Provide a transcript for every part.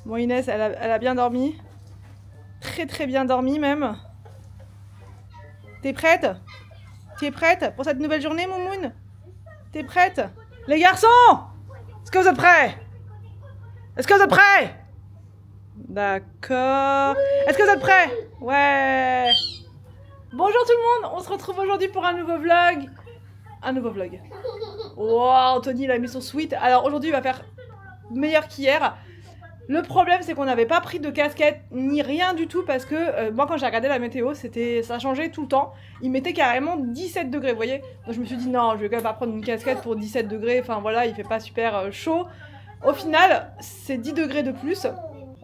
Bon, Inès, elle a bien dormi. Très bien dormi même. T'es prête? Tu es prête pour cette nouvelle journée, Moumoun? T'es prête? Les garçons! Est-ce que vous êtes prêts? Est-ce que vous êtes prêts? D'accord. Est-ce que vous êtes prêts? Ouais. Bonjour tout le monde, on se retrouve aujourd'hui pour un nouveau vlog. Wow, Tony il a mis son sweat. Alors aujourd'hui il va faire meilleur qu'hier. Le problème c'est qu'on n'avait pas pris de casquette ni rien du tout parce que moi quand j'ai regardé la météo ça changeait tout le temps. Il mettait carrément 17 degrés, vous voyez. Donc je me suis dit non, je vais quand même pas prendre une casquette pour 17 degrés. Enfin voilà, il fait pas super chaud. Au final c'est 10 degrés de plus.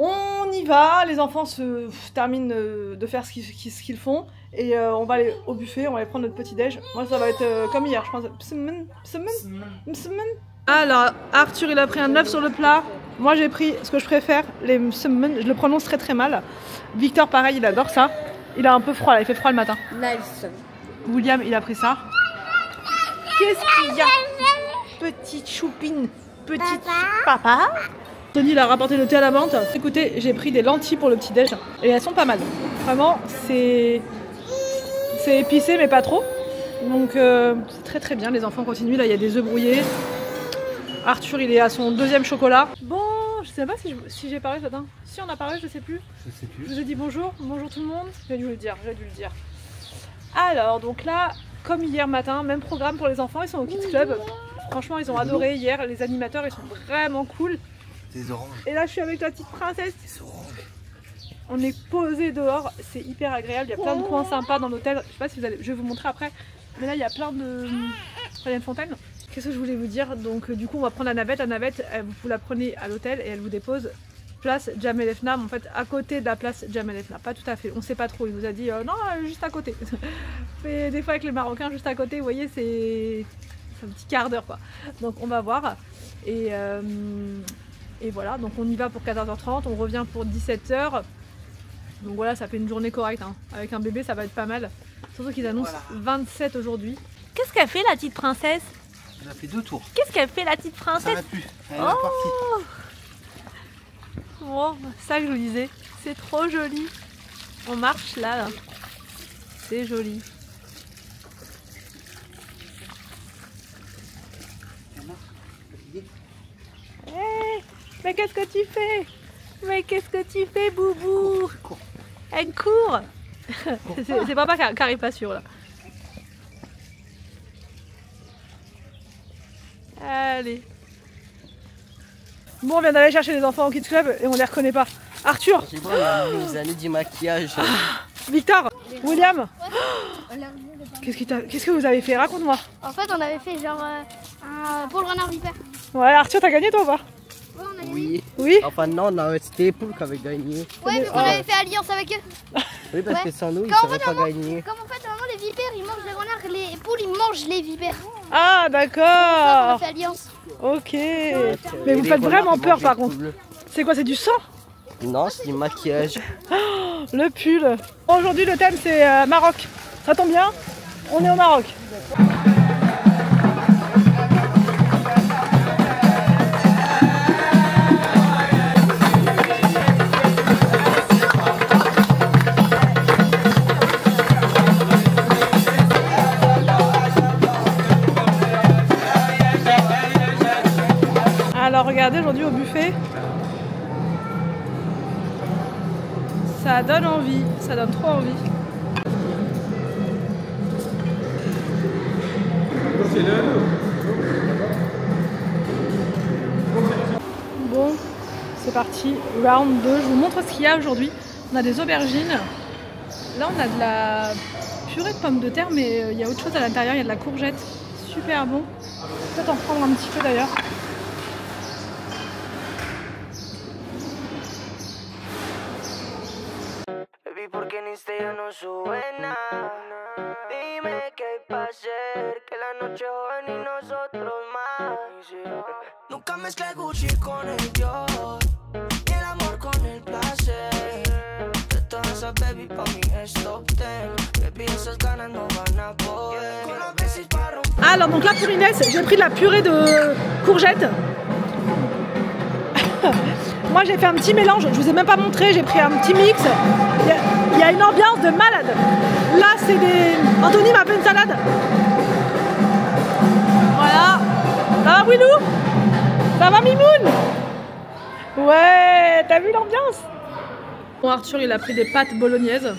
On y va, les enfants se terminent de faire ce qu'ils font et on va aller au buffet, on va aller prendre notre petit déj. Moi ça va être comme hier, je pense. Alors Arthur il a pris un œuf sur le plat. Moi j'ai pris ce que je préfère, les msemen, je le prononce très mal. Victor pareil, il adore ça. Il a un peu froid là, il fait froid le matin. Nice. William il a pris ça. Qu'est-ce qu'il y a? Petite choupine, petite papa. Tony il a rapporté le thé à la menthe. Écoutez, j'ai pris des lentilles pour le petit déj et elles sont pas mal. Vraiment, c'est épicé mais pas trop. Donc c'est très bien, les enfants continuent. Là il y a des œufs brouillés. Arthur il est à son deuxième chocolat. Bon, je sais pas si j'ai parlé ce matin. Si on a parlé, je sais plus. Je vous ai dit bonjour tout le monde. J'ai dû le dire. Alors donc là, comme hier matin, même programme pour les enfants, ils sont au Kids Club. Franchement ils ont adoré hier, les animateurs ils sont vraiment cool. Des oranges. Et là je suis avec la petite princesse. Des oranges. On est posé dehors, c'est hyper agréable, il y a plein de coins sympas dans l'hôtel. Je sais pas si vous allez, je vais vous montrer après. Mais là il y a plein de... Il y a une fontaine. Qu'est-ce que je voulais vous dire? Donc du coup on va prendre la navette. La navette, vous la prenez à l'hôtel et elle vous dépose place Jam El Fna, en fait à côté de la place Jam El Fna. Pas tout à fait, on sait pas trop, il vous a dit non, juste à côté. Mais des fois avec les Marocains, juste à côté, vous voyez, c'est un petit quart d'heure quoi. Donc on va voir. Et voilà, donc on y va pour 14h30, on revient pour 17h. Donc voilà, ça fait une journée correcte. Hein. Avec un bébé, ça va être pas mal. Surtout qu'ils annoncent 27 aujourd'hui. Qu'est-ce qu'elle fait la petite princesse? Elle a fait 2 tours. Qu'est-ce qu'elle fait la petite princesse? Ça va plus. Elle est partie. Bon, ça que je vous disais. C'est trop joli. On marche là. C'est joli. Hey, mais qu'est-ce que tu fais? Mais qu'est-ce que tu fais, Boubou? Elle court. C'est papa qui arrive pas sûr là. Allez. Bon, on vient d'aller chercher les enfants au Kids Club et on les reconnaît pas. Arthur. J'ai pas les années du maquillage. Victor. William. Qu'est-ce que vous avez fait? Raconte-moi. En fait, on avait fait genre un Paul Renard Vipère. Ouais, Arthur, t'as gagné toi ou pas? Ouais, on a gagné. Oui. Oui. Enfin non, c'était les poules qui avaient gagné. Ouais, mais on avait fait alliance avec eux. Oui, parce Ouais. que sans nous, ils Quand ne seraient pas gagnés. Comme en fait, normalement, les vipères, ils mangent les renards, les poules, ils mangent les vipères. Ah, On a d'accord. fait alliance. Ok. Et Mais vous les faites renards, vraiment ils peur mangent par les contre. poules. C'est quoi? C'est du sang? Non, c'est du maquillage. Le pull. Aujourd'hui, le thème c'est Maroc. Ça tombe bien, on est au Maroc. Alors regardez aujourd'hui au buffet. Ça donne envie, ça donne trop envie. Bon, c'est parti, round 2. Je vous montre ce qu'il y a aujourd'hui. On a des aubergines. Là, on a de la purée de pommes de terre, mais il y a autre chose à l'intérieur. Il y a de la courgette. Super bon. Peut-être en prendre un petit peu d'ailleurs. Nunca mezclé Gucci con el Dior, ni el amor con el placer. De todas esas baby pa' mí es top 10. Baby, esas ganas no van a poder. Con los besos para romper. Alors donc là pour Inès, j'ai pris de la purée de courgettes. Moi j'ai fait un petit mélange, je vous ai même pas montré, j'ai pris un petit mix. Il y a une ambiance de malade. Là c'est des... Anthony m'a fait une salade. Voilà. Ça va Willou? Ça va Mimoun? Ouais, t'as vu l'ambiance? Bon, Arthur il a pris des pâtes bolognaises.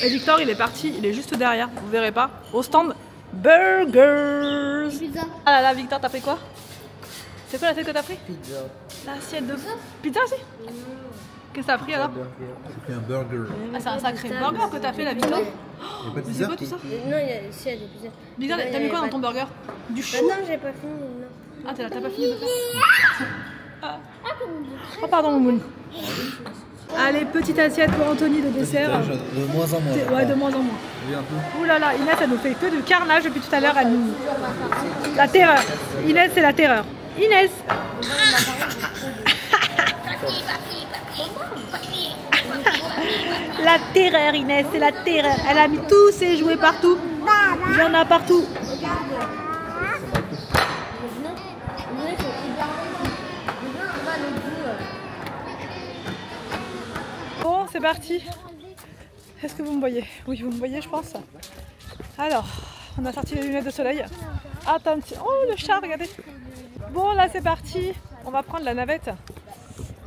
Et Victor il est parti, il est juste derrière, vous verrez pas, au stand burgers. Pizza. Ah là là Victor, t'as pris quoi? C'est quoi l'assiette que t'as pris? Pizza. L'assiette de pizza aussi? Qu'est-ce que t'as pris alors? J'ai pris un burger. Ah c'est un sacré burger que t'as fait la Victor. Il y a pas de Mais c'est pizza? quoi tout ça? Non, si, il y a des pizzas. Victor, t'as mis quoi dans ton burger? Du chou? Non, j'ai pas fini. Non. Ah t'as pas fini de faire? Ah. Oh pardon Moumoun. Allez, petite assiette pour Anthony de dessert. De moins en moins. Ouais, de moins en moins. Oui, un peu. Ouh là là, Inès elle nous fait que du carnage depuis tout à l'heure. Elle nous... La terreur. Inès c'est la terreur. Inès. La terreur Inès, c'est la terreur. Elle a mis tous ses jouets partout. Il y en a partout. Bon, c'est parti. Est-ce que vous me voyez? Oui, vous me voyez, je pense. Alors, on a sorti les lunettes de soleil. Attention. Oh, le chat, regardez. Bon, là, c'est parti. On va prendre la navette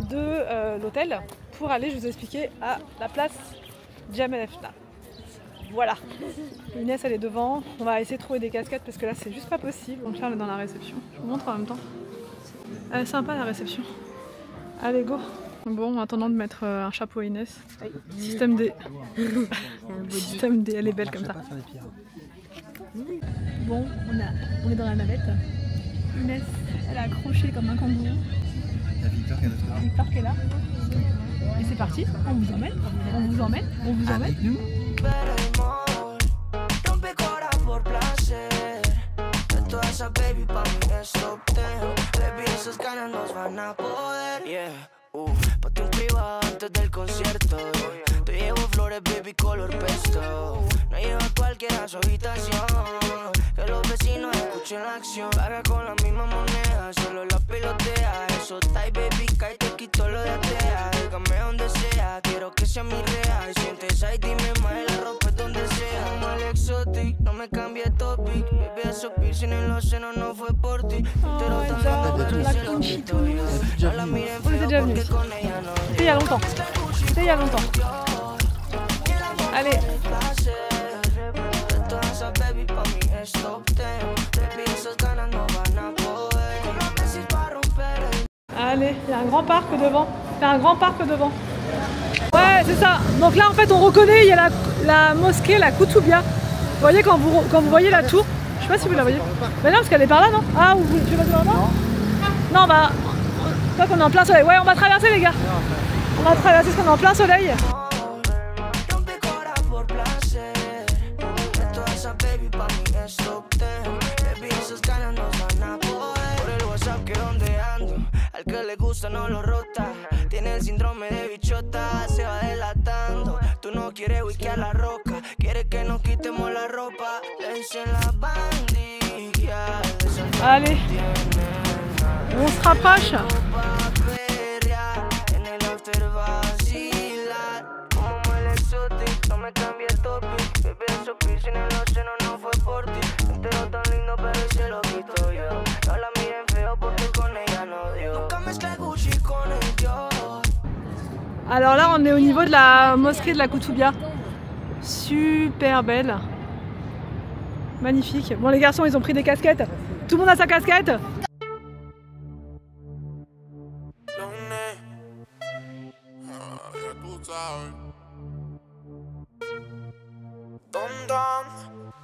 de l'hôtel pour aller, je vous expliquer, à la place Jamel Efna. Voilà. Inès, elle est devant. On va essayer de trouver des casquettes parce que là, c'est juste pas possible. Donc là, on est dans la réception. Je vous montre en même temps. Elle est sympa, la réception. Allez, go. Bon, en attendant de mettre un chapeau à Inès. Système D. Système D, elle est belle comme ça. Bon, on est dans la navette. Inès, elle a accroché comme un kangourou. Il y a Victor qui est notre Victor qui est là. Et c'est parti, on vous emmène, on vous emmène, on vous emmène. avec nous. Rompe cora por placer. De toda esa baby pa' mí es top 10. Baby, esas ganas nos van a poder. Yeah, ponte un privado antes del concierto. Te llevo flores, baby, color pesto. No lleva cualquiera a su habitación. Que los vecinos escuchen la acción. Paga con la misma moneda, solo la pilotea. Eso está y baby, cae, te quito lo de atea. Dígame donde sea, quiero que sea mi real. Sientes ahí, dime más, la ropa es donde sea. Como el exotic, no me cambie topic. Baby, esos piercing en los senos no fue por ti. Pero tan pero la se lo quito yo. No la miren feo porque con ella no. C'était il y a longtemps. C'était il y a longtemps. Allez. Allez, il y a un grand parc devant. Il y a un grand parc devant. Ouais, c'est ça. Donc là, en fait, on reconnaît, il y a la mosquée, la Koutoubia. Vous voyez, quand vous voyez la tour, je sais pas si vous la voyez. Mais non, parce qu'elle est par là, non? Ah, tu vas par là? Non, bah, toi qu'on est en plein soleil. Ouais, on va traverser, les gars. On va traverser parce qu'on est en plein soleil. Al que le gusta no lo rota. Tiene el síndrome de bichota, se va delatando. Tú no quieres whisky a la roca, quieres que nos quitemos la ropa. Le dicen la bandilla. Allez, on se rapproche. En el after vacilar. Como el exotic, no me cambie el topic. Baby, esos piercing en los senos no fue por ti. Entero tan lindo, pero se lo quito yo. No la miren feo porque con ella no dio. Nunca mezclé Gucci con el Dior. Alors là, on est au niveau de la mosquée de la Koutoubia. Super belle. Magnifique. Bon, les garçons, ils ont pris des casquettes. Tout le monde a sa casquette?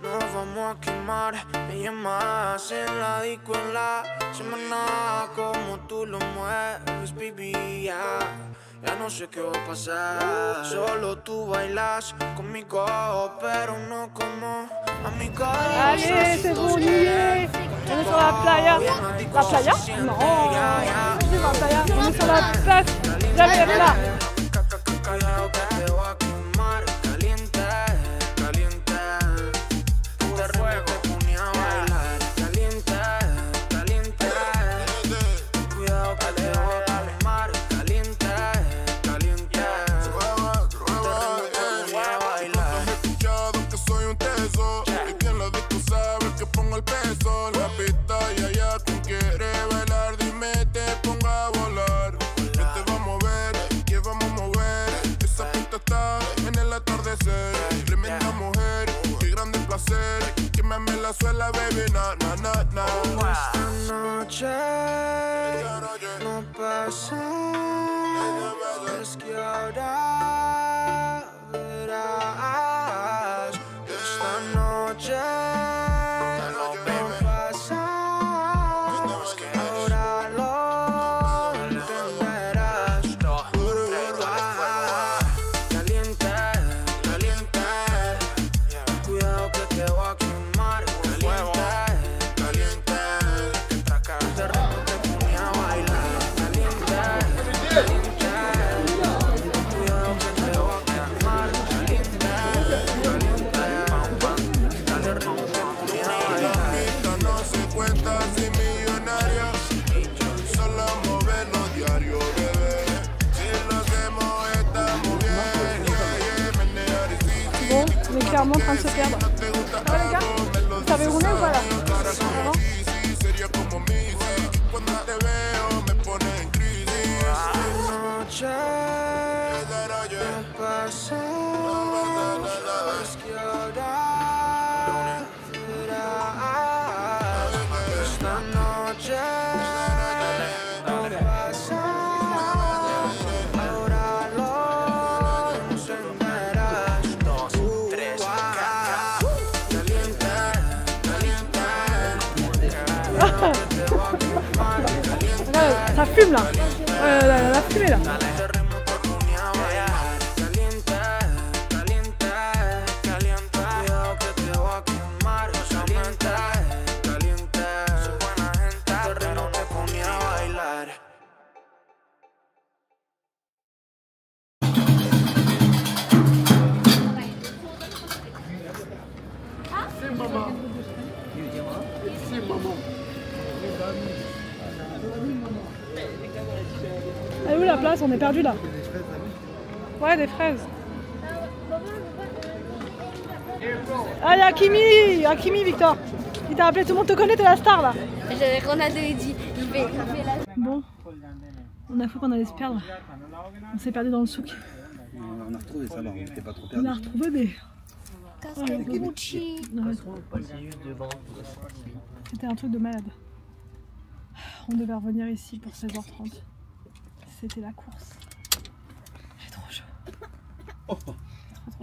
Nos vamos a quemar, me llamas en la disco en la semana. Como tú lo mueves, baby, ya no sé qué va a pasar. Solo tú bailas conmigo, pero no como amigo. Allez, c'est bon, on y est. On est sur la playa. La playa? Non, c'est la playa. On est sur la place. Jamais là. químame la suela, baby, na, na, na, na. Esta noche no pasa, es que ahora verás. Esta noche no pasa, es que ahora lo entenderás. Caliente, caliente, cuidado que te voy a quemar. Caliente, caliente, entra acá, te reto, te pone a bailar. Caliente, caliente, cuidado que te voy a quemar. Caliente, caliente, dale ritmo, te pone a bailar. No se cuenta si millonaria, solo movernos diario, bebé. Si lo hacemos estamos bien, Bon, on est clairement en train de se perdre. Ça va les gars? Vous savez où on est ou pas là? Vraiment? sería como Missy. Cuando te veo me pone en crisis. Noche de pasar, es que ahora verás. Esta noche no pasa, ahora lo encenderás. 2, 3, caliente, caliente. Regarde, ça fume là. La fumée là. Caliente, caliente, caliente. Cuidado que te voy a quemar. Caliente, caliente. Soy buena gente, pero te ponía a bailar. Elle est où la place? On est perdu là. Ouais, des fraises. Allez, Hakimi! Hakimi, Victor! Il t'a appelé, tout le monde te connaît, t'es la star là! Ronaldo il dit, il fait la... Bon, on a cru qu'on allait se perdre. On s'est perdu dans le souk. On a retrouvé ça, on n'était pas trop On perdu. a retrouvé, mais casquette Gucci. ouais, c'était un truc de malade. On devait revenir ici pour 16h30. C'était la course. J'ai trop chaud.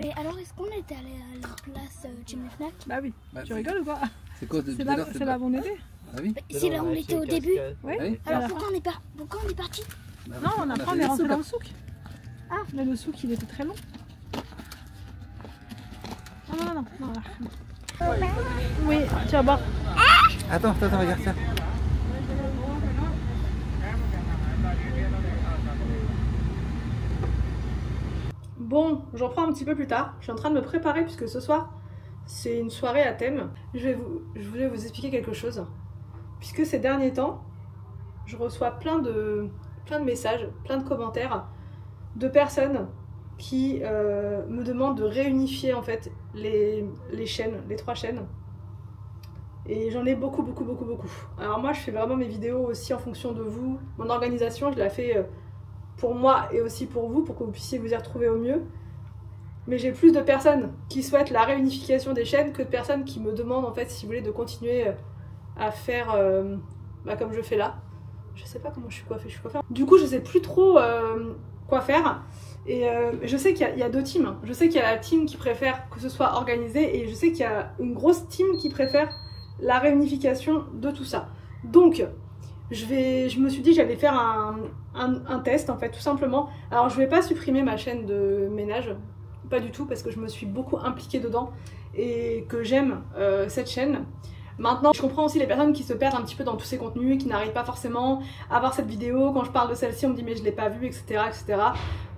Et alors, est-ce qu'on était allé à la place Jimmy Fnac? Bah oui, Bah, tu rigoles ou quoi? C'est quoi C'est là où on était. Ah oui? C'est là où on était au début. Oui. Oui. Alors pourquoi on est parti? Non, après on est rentré dans le souk. Ah, mais le souk il était très long. Non, là. Oui, tu vas boire. Attends, regarde ça. Bon, je reprends un petit peu plus tard. Je suis en train de me préparer puisque ce soir, c'est une soirée à thème. Je voulais vous expliquer quelque chose. Puisque ces derniers temps, je reçois plein de messages, plein de commentaires de personnes qui me demandent de réunifier en fait les chaînes, les 3 chaînes. Et j'en ai beaucoup. Alors moi, je fais vraiment mes vidéos aussi en fonction de vous. Mon organisation, je la fais pour moi et aussi pour vous, pour que vous puissiez vous y retrouver au mieux. Mais j'ai plus de personnes qui souhaitent la réunification des chaînes que de personnes qui me demandent en fait si vous voulez de continuer à faire comme je fais là. Je sais pas comment je suis coiffée, Du coup je sais plus trop quoi faire. Et je sais qu'il y a 2 teams. Je sais qu'il y a la team qui préfère que ce soit organisé et je sais qu'il y a une grosse team qui préfère la réunification de tout ça. Donc je me suis dit que j'allais faire un test en fait, tout simplement. Alors je vais pas supprimer ma chaîne de ménage, pas du tout, parce que je me suis beaucoup impliquée dedans et que j'aime cette chaîne. Maintenant, je comprends aussi les personnes qui se perdent un petit peu dans tous ces contenus et qui n'arrivent pas forcément à voir cette vidéo. Quand je parle de celle-ci, on me dit mais je l'ai pas vue, etc., etc.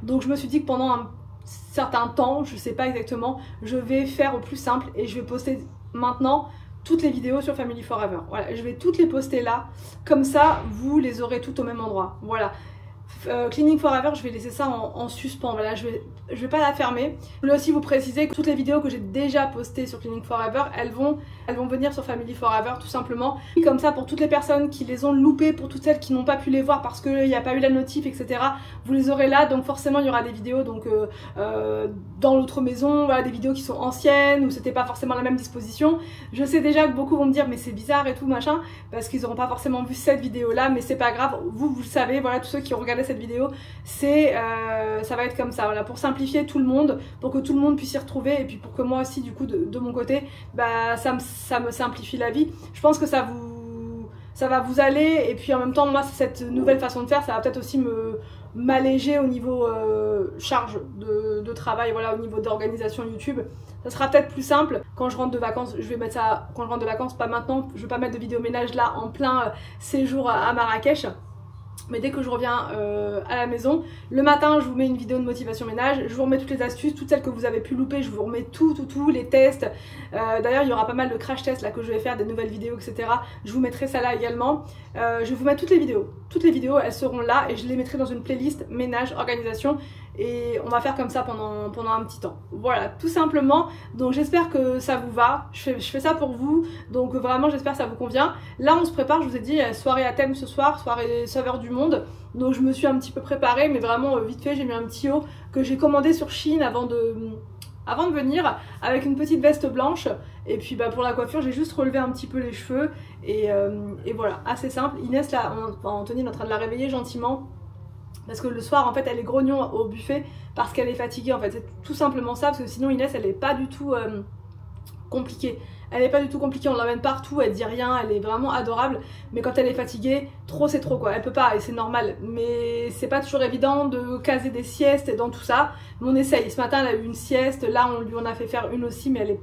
Donc je me suis dit que pendant un certain temps, je sais pas exactement, je vais faire au plus simple et je vais poster maintenant toutes les vidéos sur Family Forever. Voilà, je vais toutes les poster là, comme ça vous les aurez toutes au même endroit. Voilà. Cleaning Forever, je vais laisser ça en suspens, voilà, je vais pas la fermer. Je voulais aussi vous préciser que toutes les vidéos que j'ai déjà postées sur Cleaning Forever, elles vont venir sur Family Forever tout simplement. Comme ça, pour toutes les personnes qui les ont loupées, pour toutes celles qui n'ont pas pu les voir parce qu'il n'y a pas eu la notif, etc., vous les aurez là, donc forcément il y aura des vidéos donc, dans l'autre maison, voilà, des vidéos qui sont anciennes, où c'était pas forcément la même disposition. Je sais déjà que beaucoup vont me dire mais c'est bizarre et tout machin, parce qu'ils n'auront pas forcément vu cette vidéo là, mais c'est pas grave, vous le savez, voilà, tous ceux qui ont regardé cette vidéo, ça va être comme ça, voilà, pour simplifier tout le monde, pour que tout le monde puisse s'y retrouver, et puis pour que moi aussi du coup de mon côté, bah ça me simplifie la vie. Je pense que ça va vous aller, et puis en même temps moi cette nouvelle façon de faire, ça va peut-être aussi m'alléger au niveau charge de travail, voilà, au niveau d'organisation YouTube. Ça sera peut-être plus simple quand je rentre de vacances. Je vais mettre ça quand je rentre de vacances, pas maintenant. Je vais pas mettre de vidéo ménage là en plein séjour à Marrakech. Mais dès que je reviens à la maison, le matin je vous mets une vidéo de motivation ménage, je vous remets toutes les astuces, toutes celles que vous avez pu louper, je vous remets tout, les tests. D'ailleurs il y aura pas mal de crash tests là que je vais faire, des nouvelles vidéos, etc. Je vous mettrai ça là également. Je vais vous mettre toutes les vidéos elles seront là, et je les mettrai dans une playlist ménage, organisation, et on va faire comme ça pendant un petit temps. Voilà, tout simplement. Donc j'espère que ça vous va, je fais ça pour vous, donc vraiment j'espère que ça vous convient. Là on se prépare, je vous ai dit, soirée à thème ce soir, soirée saveur du monde, donc je me suis un petit peu préparée, mais vraiment vite fait. J'ai mis un petit haut que j'ai commandé sur Shein avant de venir, avec une petite veste blanche, et puis bah, pour la coiffure j'ai juste relevé un petit peu les cheveux, et voilà, assez simple. Inès là, Anthony est en train de la réveiller gentiment, parce que le soir en fait elle est grognon au buffet parce qu'elle est fatiguée, en fait c'est tout simplement ça, parce que sinon Inès elle est pas du tout compliquée. Elle est pas du tout compliquée, on l'emmène partout, elle dit rien, elle est vraiment adorable, mais quand elle est fatiguée, trop c'est trop quoi, elle peut pas, et c'est normal, mais c'est pas toujours évident de caser des siestes et dans tout ça, mais on essaye. Ce matin elle a eu une sieste, là on lui en a fait faire une aussi, mais elle est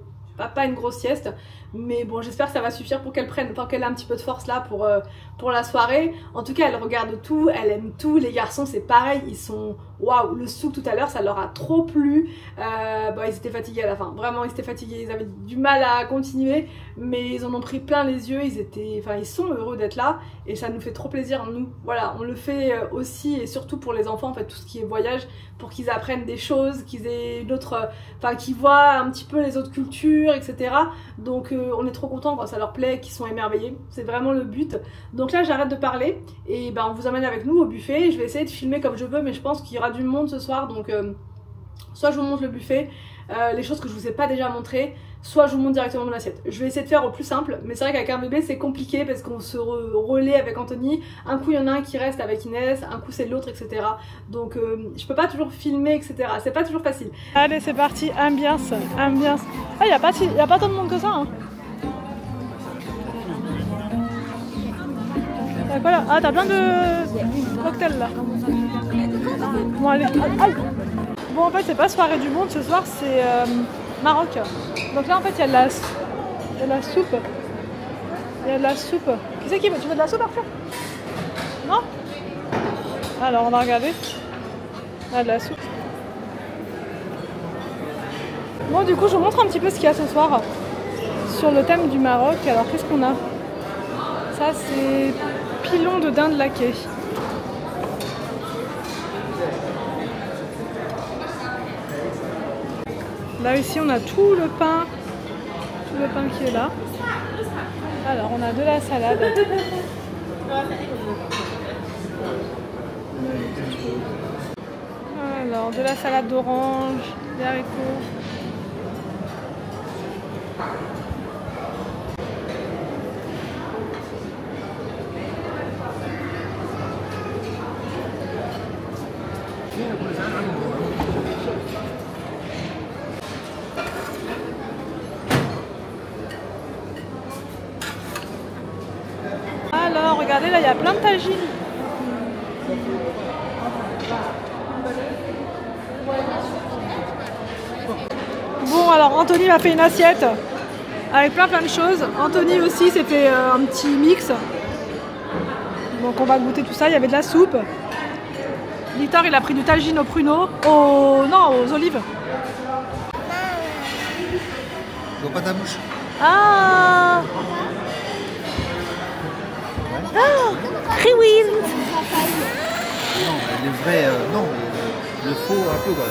pas une grosse sieste, mais bon j'espère que ça va suffire pour qu'elle prenne, tant qu'elle a un petit peu de force là pour la soirée. En tout cas elle regarde tout, elle aime tout, les garçons c'est pareil, ils sont waouh. Le souk tout à l'heure ça leur a trop plu, bon ils étaient fatigués à la fin, vraiment ils étaient fatigués, ils avaient du mal à continuer, mais ils en ont pris plein les yeux, ils sont heureux d'être là, et ça nous fait trop plaisir nous, voilà, on le fait aussi et surtout pour les enfants en fait, tout ce qui est voyage, pour qu'ils apprennent des choses, qu'ils aient une autre, qu'ils voient un petit peu les autres cultures, etc. Donc on est trop contents quand ça leur plaît, qu'ils sont émerveillés, c'est vraiment le but. Donc là j'arrête de parler, et ben on vous emmène avec nous au buffet. Je vais essayer de filmer comme je veux, mais je pense qu'il y aura du monde ce soir, donc soit je vous montre le buffet, les choses que je vous ai pas déjà montrées, soit je vous montre directement mon assiette. Je vais essayer de faire au plus simple, mais c'est vrai qu'avec un bébé c'est compliqué parce qu'on se relaie avec Anthony, un coup il y en a un qui reste avec Inès, un coup c'est l'autre, etc. Donc je peux pas toujours filmer, etc. C'est pas toujours facile. Allez c'est parti, ambiance. Ah y a pas tant de monde que ça hein. Voilà. Ah t'as plein de cocktails là. Bon allez, aïe. Bon en fait c'est pas soirée du monde ce soir, c'est Maroc. Donc là en fait il y a de la soupe. Il y a de la soupe. Qui c'est qui veut? Tu veux de la soupe Arthur? Non? Alors on va regarder. Il y a de la soupe. Bon du coup je vous montre un petit peu ce qu'il y a ce soir sur le thème du Maroc. Alors qu'est-ce qu'on a? Ça c'est pilon de dinde laqué. Là ici on a tout le pain qui est là. Alors on a de la salade. Alors de la salade d'orange, des haricots. Alors regardez là il y a plein de tagines. Bon alors Anthony m'a fait une assiette avec plein de choses. Anthony aussi s'est fait un petit mix. Donc on va goûter tout ça, il y avait de la soupe. Victor il a pris du tagine aux pruneaux, aux olives. Vois pas ta bouche. Ah Non, le vrai, non, mais le faux un peu quoi.